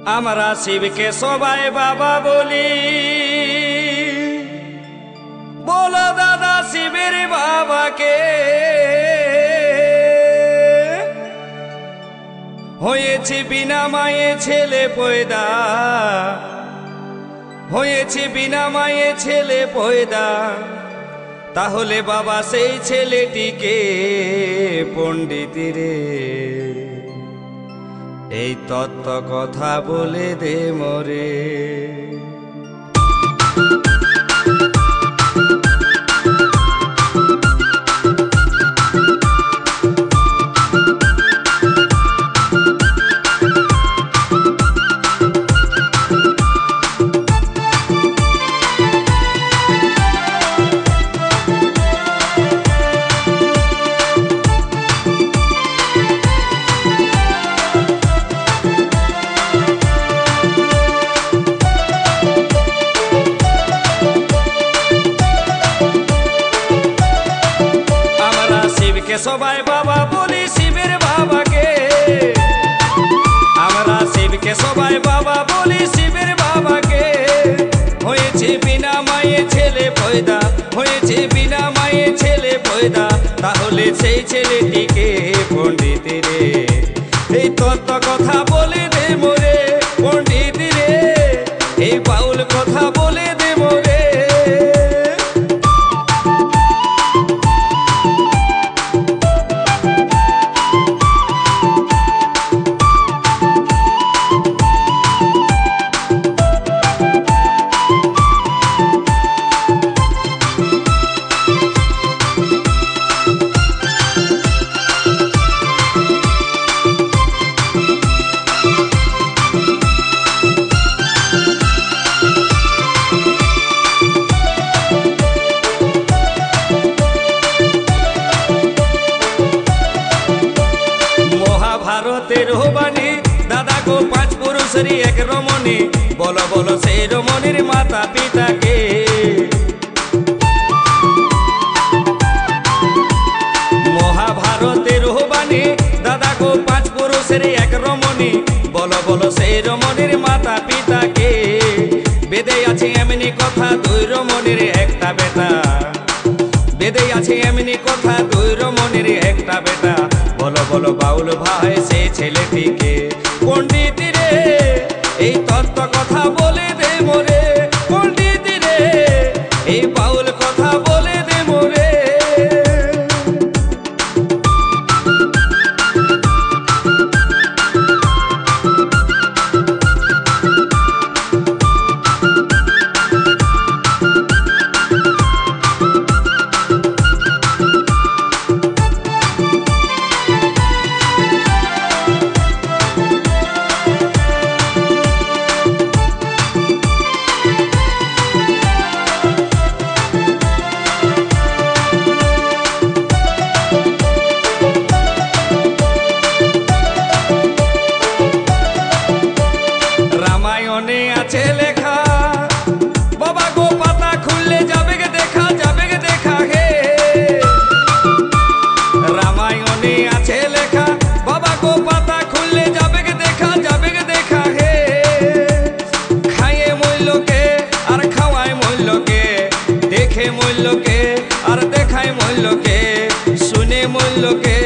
আমরা শিবকে সবাই বাবা বলি, বলো দাদা শিবের বাবাকে। হয়েছে বিনা মায়ে ছেলে পয়দা, হয়েছে বিনা মায়ে ছেলে পয়দা, তাহলে বাবা সেই ছেলেটিকে পণ্ডিত রে এই তত্ত্ব কথা বলে দে মোরে। সবাই বাবা বলি শিবের বাবাকে, আমরা শিবকে সবাই বাবা বলি শিবের বাবাকে। হয়েছে বিনা মায়ে ছেলে পয়দা, হয়েছে বিনা মায়ে ছেলে পয়দা, তাহলে সেই ছেলেটিকে পণ্ডিত রে এই তত্ত্ব কথা বলে দে মোরে। পণ্ডিত রে এই বাউল কথা বলে দে মোরে। ভারতের বাণী দাদা গো পাঁচ পুরুষেরই এক রমণী, বলো বলো সেই রমণীর মাতা পিতাকে। মহাভারতের বাণী দাদা গো পাঁচ পুরুষেরই এক রমণী, বলো বলো সেই রমণীর মাতা পিতাকে। বেদে আছে এমনি কথা দুই রমণীর একটা বেটা, বেদে আছে এমনি কথা দুই রমণীর একটা বেটা, বলো বলো বাউল ভাই সে ছেলেটিকে পণ্ডিত রে এই তত্ত্ব কথা বলে দে মোরে। পণ্ডিত রে এই বাউল কথা বলে দে মোরে। রামায়ণে আছে লেখা বাবা গো পাতা খুললে যাবে গে দেখা, যাবে গে দেখা হে। রামায়ণে আছে লেখা বাবা গো পাতা খুললে যাবে গে দেখা, যাবে গে দেখা হে। খাইয়ে মূল্যকে আর খাওয়ায় মূল্যকে, দেখে মূল্যকে আর দেখায় মূল্যকে, শুনে মূল্যকে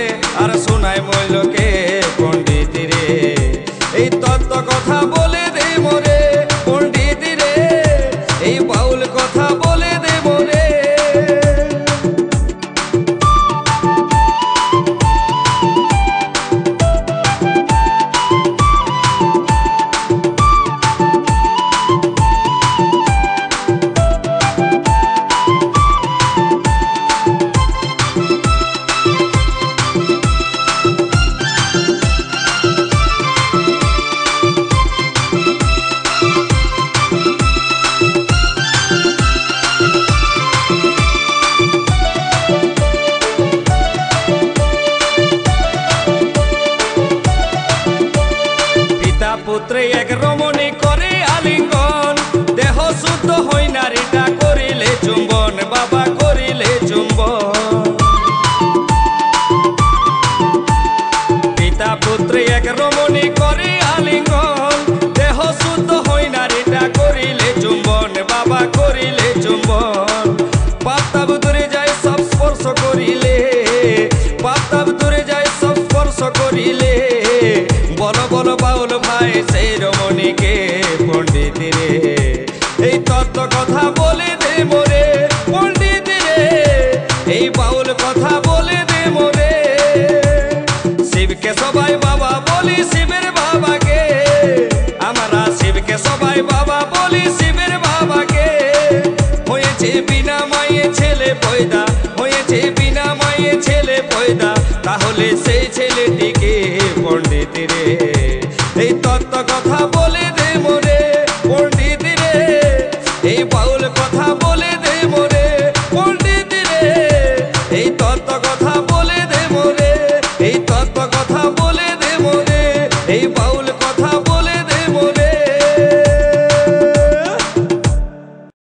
আর শোনায় মূল্যকে। পণ্ডিত রে এই তত্ত্ব কথা বলে দে মোরে। পণ্ডিত রে এই বাউল কথা বলে দে মোরে। পুত্রে এক রমণী করে আলিঙ্গন, দেহ শুদ্ধ হই নারীটা করিলে চুম্বন, বাবা করিলে চুম্বন। পিতা পুত্রে এক রমণী করে আলিঙ্গন, দেহ কোথায় সেই রমণীকে পণ্ডিত রে এই তত্ত্ব কথা বলে দে মোরে পণ্ডিত রে এই বাউল কথা বলে দে মোরে শিবকে সবাই বাবা বলি শিবের বাবাকে আমরা শিবকে সবাই বাবা বলি শিবের বাবাকে হয়েছে বিনা মায়ে ছেলে পয়দা হয়েছে বিনা মায়ে ছেলে পয়দা তাহলে সেই